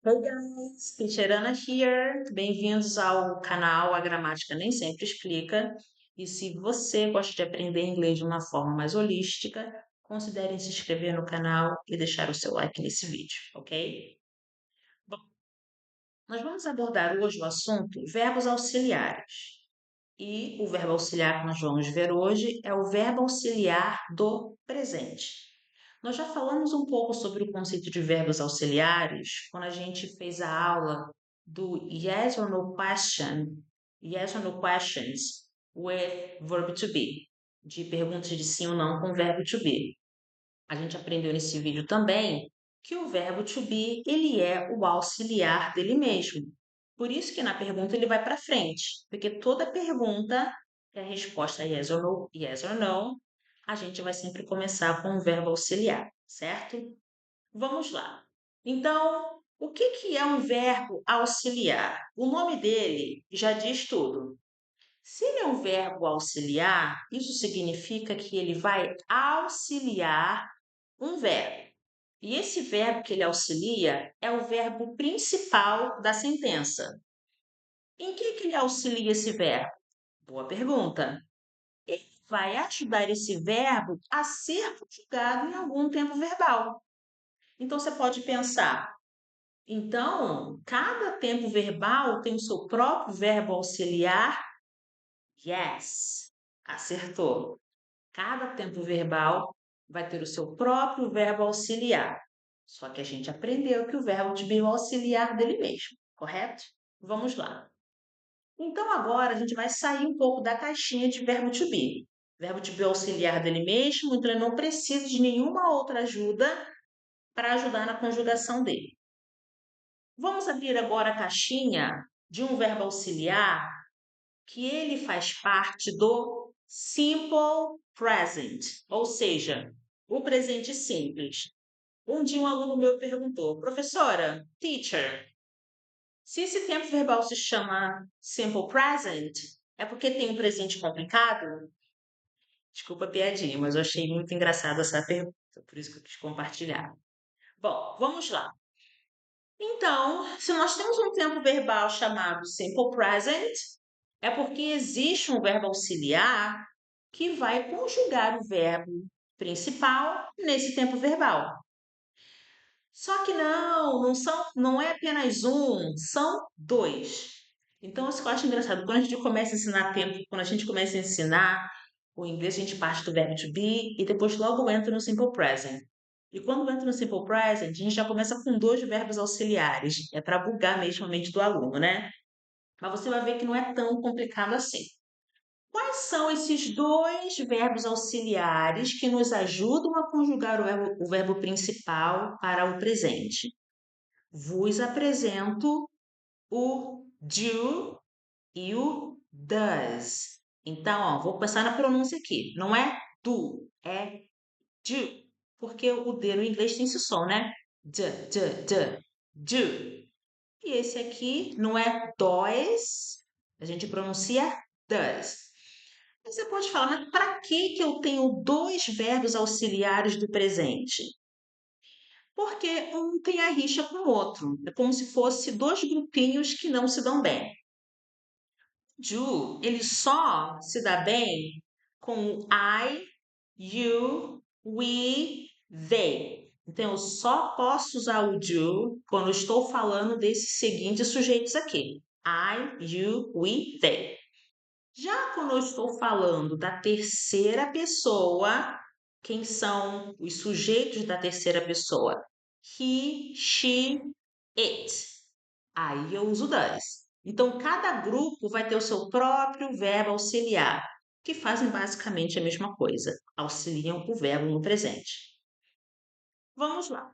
Hey guys, Teacher Ana here. Bem-vindos ao canal A Gramática Nem Sempre Explica. E se você gosta de aprender inglês de uma forma mais holística, considere se inscrever no canal e deixar o seu like nesse vídeo, ok? Bom, nós vamos abordar hoje o assunto verbos auxiliares. E o verbo auxiliar que nós vamos ver hoje é o verbo auxiliar do presente. Nós já falamos um pouco sobre o conceito de verbos auxiliares quando a gente fez a aula do yes or no questions with verb to be, de perguntas de sim ou não com verbo to be. A gente aprendeu nesse vídeo também que o verbo to be, ele é o auxiliar dele mesmo. Por isso que na pergunta ele vai para frente, porque toda pergunta é a resposta yes or no, a gente vai sempre começar com o verbo auxiliar, certo? Vamos lá. Então, o que que é um verbo auxiliar? O nome dele já diz tudo. Se ele é um verbo auxiliar, isso significa que ele vai auxiliar um verbo. E esse verbo que ele auxilia é o verbo principal da sentença. Em que ele auxilia esse verbo? Boa pergunta. Ele vai ajudar esse verbo a ser conjugado em algum tempo verbal. Então você pode pensar, então, cada tempo verbal tem o seu próprio verbo auxiliar? Yes, acertou. Cada tempo verbal vai ter o seu próprio verbo auxiliar. Só que a gente aprendeu que o verbo to be é o auxiliar dele mesmo, correto? Vamos lá. Então agora a gente vai sair um pouco da caixinha de verbo to be. Verbo to be é o auxiliar dele mesmo, então ele não precisa de nenhuma outra ajuda para ajudar na conjugação dele. Vamos abrir agora a caixinha de um verbo auxiliar que ele faz parte do simple present, ou seja, o presente simples. Um dia um aluno meu perguntou, professora, teacher, se esse tempo verbal se chama simple present, é porque tem um presente complicado? Desculpa a piadinha, mas eu achei muito engraçada essa pergunta, por isso que eu quis compartilhar. Bom, vamos lá. Então, se nós temos um tempo verbal chamado simple present, é porque existe um verbo auxiliar que vai conjugar o verbo principal nesse tempo verbal. Só que não é apenas um, são dois. Então, isso que eu acho engraçado. Quando a gente começa a ensinar tempo, quando a gente começa a ensinar o inglês, a gente parte do verbo to be e depois logo entra no simple present. E quando entra no simple present, a gente já começa com dois verbos auxiliares. É para bugar mesmo a mente do aluno, né? Mas você vai ver que não é tão complicado assim. Quais são esses dois verbos auxiliares que nos ajudam a conjugar o verbo principal para o presente? Vos apresento o do e o does. Então, ó, vou passar na pronúncia aqui. Não é do, é do. Porque o D no inglês tem esse som, né? Do. E esse aqui não é does, a gente pronuncia does. Você pode falar, mas para que eu tenho dois verbos auxiliares do presente? Porque um tem a rixa com o outro. É como se fosse dois grupinhos que não se dão bem. Do, ele só se dá bem com o I, you, we, they. Então, eu só posso usar o do quando eu estou falando desses seguintes sujeitos aqui. I, you, we, they. Já quando eu estou falando da terceira pessoa, quem são os sujeitos da terceira pessoa? He, she, it. Aí eu uso does. Então, cada grupo vai ter o seu próprio verbo auxiliar, que fazem basicamente a mesma coisa, auxiliam o verbo no presente. Vamos lá.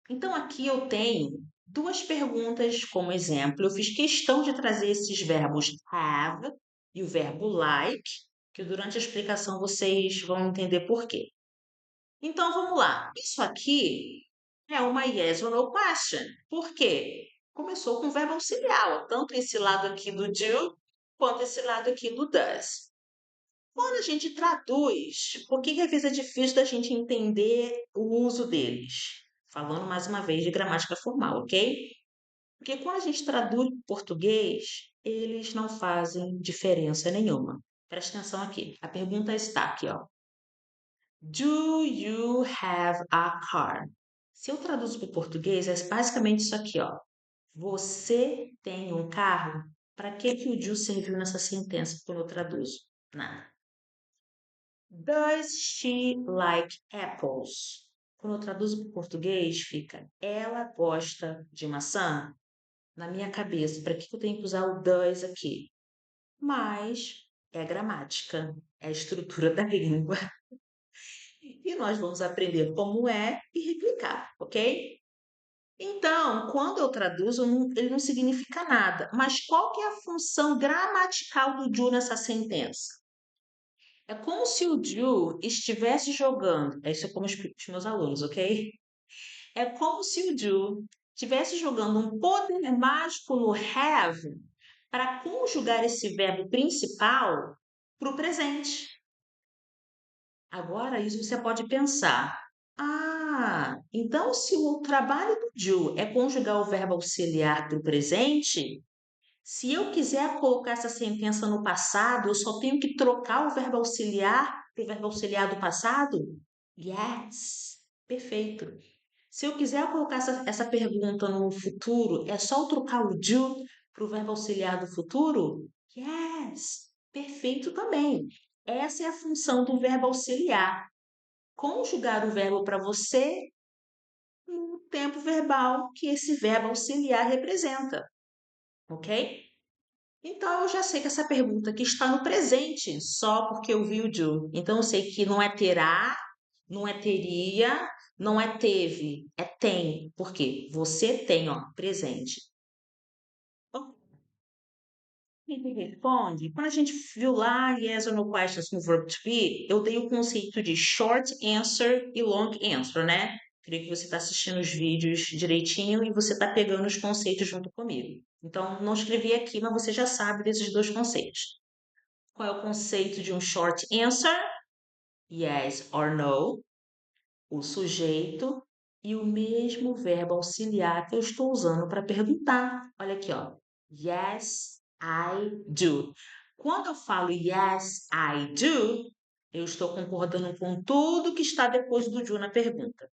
Então, aqui eu tenho duas perguntas como exemplo. Eu fiz questão de trazer esses verbos have e o verbo like, que durante a explicação vocês vão entender por quê. Então, vamos lá. Isso aqui é uma yes or no question. Por quê? Começou com o verbo auxiliar, tanto esse lado aqui do do, quanto esse lado aqui do does. Quando a gente traduz, por que às vezes é difícil da gente entender o uso deles? Falando mais uma vez de gramática formal, ok? Porque quando a gente traduz para o português, eles não fazem diferença nenhuma. Presta atenção aqui. A pergunta está aqui, ó. Do you have a car? Se eu traduzo para o português, é basicamente isso aqui, ó. Você tem um carro? Para que o do serviu nessa sentença quando eu traduzo? Nada. Does she like apples? Quando eu traduzo para o português, fica ela gosta de maçã? Na minha cabeça, para que eu tenho que usar o does aqui? Mas é a gramática, é a estrutura da língua. E nós vamos aprender como é e replicar, ok? Então, quando eu traduzo, ele não significa nada. Mas qual que é a função gramatical do do nessa sentença? É como se o do estivesse jogando. Isso é como eu explico para os meus alunos, ok? É como se o do estivesse jogando um poder mágico no have para conjugar esse verbo principal para o presente. Agora, isso você pode pensar. Ah, então se o trabalho do do é conjugar o verbo auxiliar para o presente, se eu quiser colocar essa sentença no passado, eu só tenho que trocar o verbo auxiliar para o verbo auxiliar do passado? Yes, perfeito. Se eu quiser colocar essa pergunta no futuro, é só eu trocar o do para o verbo auxiliar do futuro? Yes, perfeito também. Essa é a função do verbo auxiliar. Conjugar o verbo para você no tempo verbal que esse verbo auxiliar representa, ok? Então eu já sei que essa pergunta aqui está no presente, só porque eu vi o do. Então eu sei que não é terá, não é teria, não é teve, é tem. Por quê? Você tem, ó, presente. Então, ele responde. Quando a gente viu lá yes or no questions no verb to be, eu dei o conceito de short answer e long answer, né? Creio que você está assistindo os vídeos direitinho e você está pegando os conceitos junto comigo. Então, não escrevi aqui, mas você já sabe desses dois conceitos. Qual é o conceito de um short answer? Yes or no, o sujeito e o mesmo verbo auxiliar que eu estou usando para perguntar. Olha aqui, ó. Yes, I do. Quando eu falo yes, I do, eu estou concordando com tudo que está depois do do na pergunta.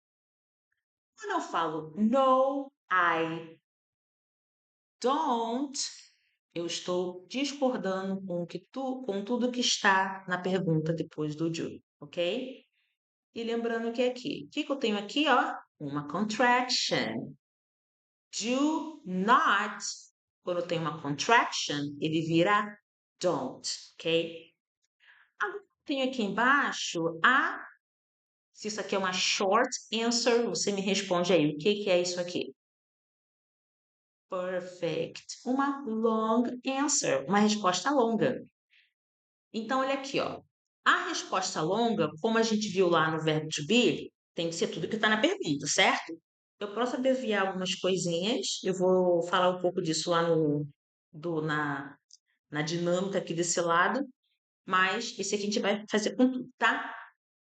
Quando eu falo no, I don't, eu estou discordando com tudo que está na pergunta depois do do, ok? E lembrando que aqui, o que que eu tenho aqui, ó? Uma contraction. Do not, quando tem uma contraction, ele vira don't, ok? Agora, tenho aqui embaixo se isso aqui é uma short answer, você me responde aí, o que que é isso aqui? Perfect. Uma long answer, uma resposta longa. Então, olha aqui, ó. A resposta longa, como a gente viu lá no verbo to be, tem que ser tudo que está na pergunta, certo? Eu posso abreviar algumas coisinhas, eu vou falar um pouco disso lá do, na, na dinâmica aqui desse lado, mas esse aqui a gente vai fazer com tudo, tá?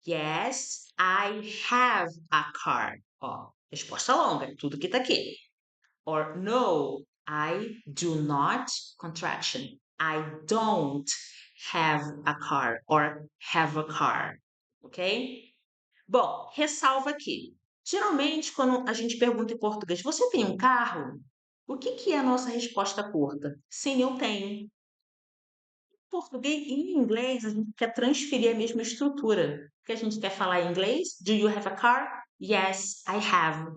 Yes, I have a car. Ó, resposta longa, tudo que tá aqui. Or no, I do not, contraction. I don't have a car or have a car, ok? Bom, ressalva aqui. Geralmente, quando a gente pergunta em português, você tem um carro? O que que é a nossa resposta curta? Sim, eu tenho. Em português e em inglês, a gente quer transferir a mesma estrutura. Que a gente quer falar em inglês, do you have a car? Yes, I have.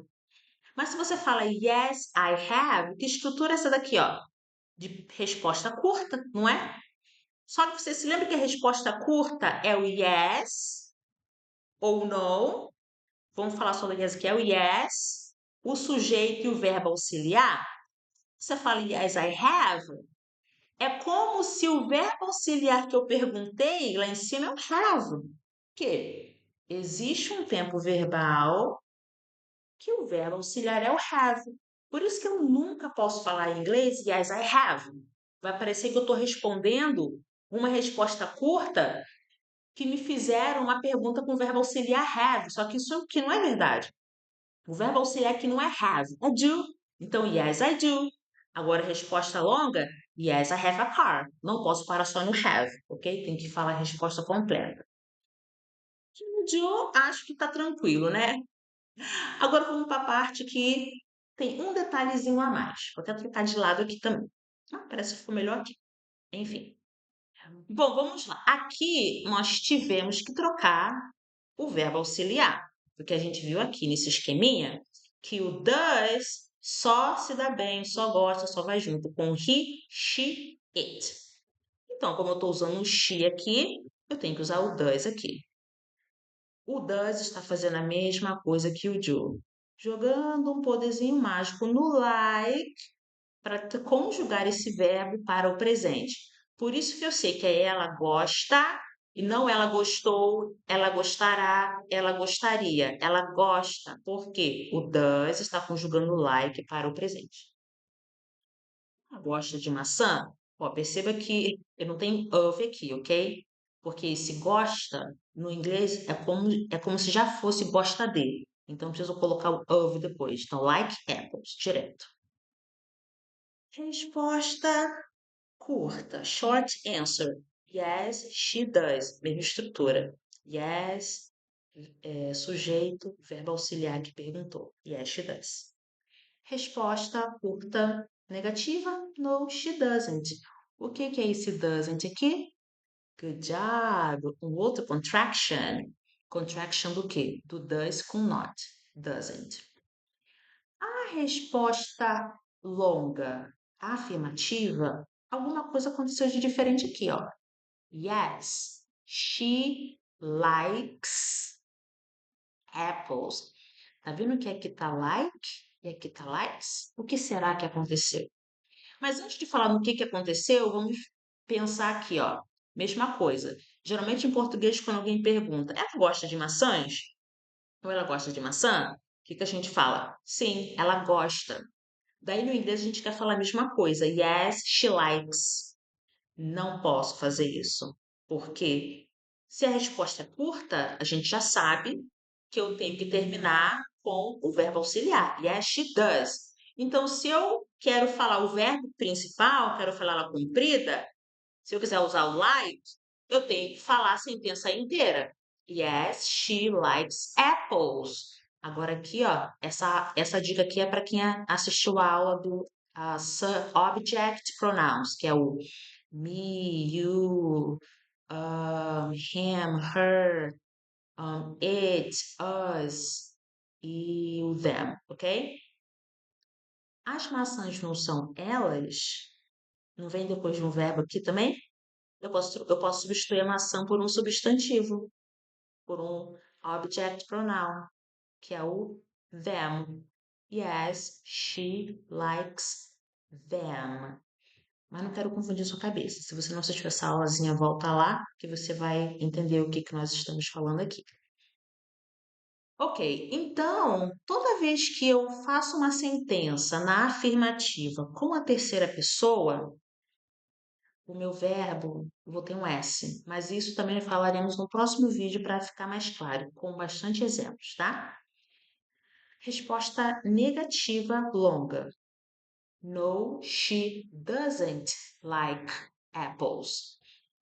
Mas se você fala yes, I have, que estrutura é essa daqui, ó? De resposta curta, não é? Só que você se lembra que a resposta curta é o yes ou no. Vamos falar sobre o yes, que é o yes, o sujeito e o verbo auxiliar. Você fala yes, I have. É como se o verbo auxiliar que eu perguntei lá em cima é o have. Que existe um tempo verbal que o verbo auxiliar é o have. Por isso que eu nunca posso falar em inglês yes, I have. Vai parecer que eu estou respondendo uma resposta curta que me fizeram uma pergunta com o verbo auxiliar have, só que isso aqui não é verdade. O verbo auxiliar aqui não é have, é do. Então, yes, I do. Agora, resposta longa, yes, I have a car. Não posso parar só no have, ok? Tem que falar a resposta completa. O do, acho que tá tranquilo, né? Agora vamos para a parte que tem um detalhezinho a mais. Vou até trocar de lado aqui também. Ah, parece que ficou melhor aqui. Enfim. Bom, vamos lá. Aqui nós tivemos que trocar o verbo auxiliar, porque a gente viu aqui nesse esqueminha que o does só se dá bem, só gosta, só vai junto com he, she, it. Então, como eu estou usando o she aqui, eu tenho que usar o does aqui. O does está fazendo a mesma coisa que o do, jogando um poderzinho mágico no like para conjugar esse verbo para o presente. Por isso que eu sei que é ela gosta e não ela gostou, ela gostará, ela gostaria, ela gosta. Por quê? O does está conjugando like para o presente. Ela gosta de maçã? Ó, perceba que eu não tenho of aqui, ok? Porque esse gosta, no inglês, é como se já fosse gosta de. Então, preciso colocar o of depois. Então, like apples, direto. Resposta curta, short answer. Yes, she does. Mesma estrutura. Yes, sujeito, verbo auxiliar que perguntou. Yes, she does. Resposta curta, negativa. No, she doesn't. O que que é esse doesn't aqui? Good job. Um outro contraction. Contraction do quê? Do does com not. Doesn't. A resposta longa, afirmativa, alguma coisa aconteceu de diferente aqui, ó. Yes, she likes apples. Tá vendo que aqui tá like e aqui tá likes? O que será que aconteceu? Mas antes de falar no que aconteceu, vamos pensar aqui, ó. Mesma coisa. Geralmente em português, quando alguém pergunta, ela gosta de maçãs? Ou ela gosta de maçã? O que que a gente fala? Sim, ela gosta. Daí no inglês a gente quer falar a mesma coisa. Yes, she likes. Não posso fazer isso. Por quê? Se a resposta é curta, a gente já sabe que eu tenho que terminar com o verbo auxiliar. Yes, she does. Então, se eu quero falar o verbo principal, quero falar ela comprida, se eu quiser usar o like, eu tenho que falar a sentença inteira. Yes, she likes apples. Agora aqui, ó, essa dica aqui é para quem assistiu a aula do Object Pronouns, que é o me, you, him, her, it, us e o them, ok? As maçãs não são elas? Não vem depois de um verbo aqui também? Eu posso substituir a maçã por um substantivo, por um object pronoun, que é o them. Yes, she likes them. Mas não quero confundir sua cabeça. Se você não assistiu essa aulazinha, volta lá, que você vai entender o que que nós estamos falando aqui. Ok, então, toda vez que eu faço uma sentença na afirmativa com a terceira pessoa, o meu verbo, eu vou ter um S, mas isso também falaremos no próximo vídeo para ficar mais claro, com bastante exemplos, tá? Resposta negativa longa. No, she doesn't like apples.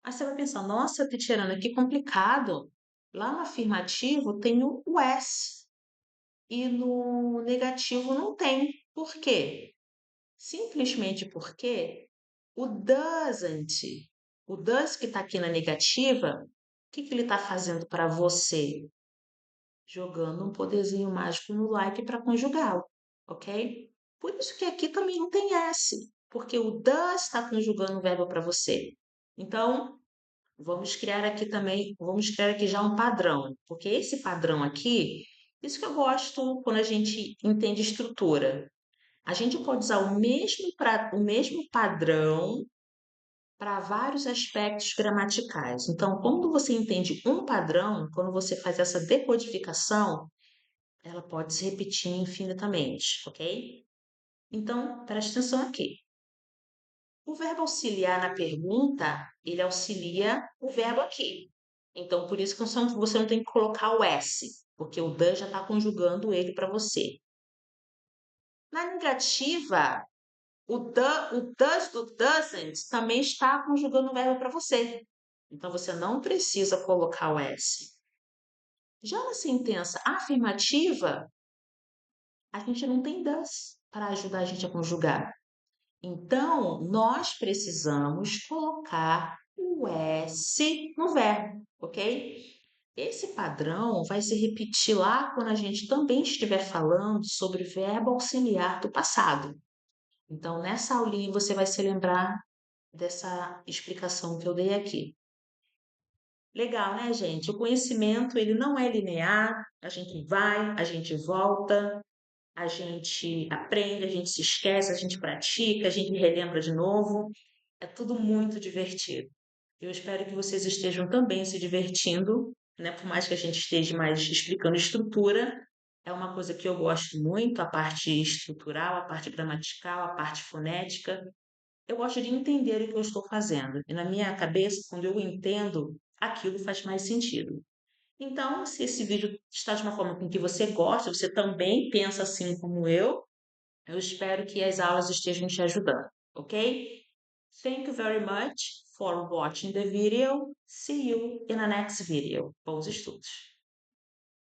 Aí você vai pensar, nossa, Titiana, que complicado. Lá no afirmativo tem o S e no negativo não tem. Por quê? Simplesmente porque o does que está aqui na negativa, o que que ele está fazendo para você? Jogando um poderzinho mágico no like para conjugá-lo, ok? Por isso que aqui também não tem S, porque o does está conjugando o verbo para você. Então, vamos criar aqui já um padrão, porque esse padrão aqui, isso que eu gosto quando a gente entende estrutura. A gente pode usar o mesmo padrão para vários aspectos gramaticais. Então, quando você entende um padrão, quando você faz essa decodificação, ela pode se repetir infinitamente, ok? Então, preste atenção aqui. O verbo auxiliar na pergunta, ele auxilia o verbo aqui. Então, por isso que você não tem que colocar o S, porque o the já está conjugando ele para você. Na negativa, o does do doesn't também está conjugando o verbo para você. Então, você não precisa colocar o S. Já na sentença afirmativa, a gente não tem does para ajudar a gente a conjugar. Então, nós precisamos colocar o S no verbo, ok? Esse padrão vai se repetir lá quando a gente também estiver falando sobre verbo auxiliar do passado. Então, nessa aulinha você vai se lembrar dessa explicação que eu dei aqui. Legal, né, gente? O conhecimento, ele não é linear, a gente vai, a gente volta, a gente aprende, a gente se esquece, a gente pratica, a gente relembra de novo. É tudo muito divertido. Eu espero que vocês estejam também se divertindo, né? Por mais que a gente esteja mais explicando estrutura, é uma coisa que eu gosto muito, a parte estrutural, a parte gramatical, a parte fonética. Eu gosto de entender o que eu estou fazendo. E na minha cabeça, quando eu entendo, aquilo faz mais sentido. Então, se esse vídeo está de uma forma com que você gosta, você também pensa assim como eu espero que as aulas estejam te ajudando, ok? Thank you very much for watching the video. See you in the next video. Bons estudos!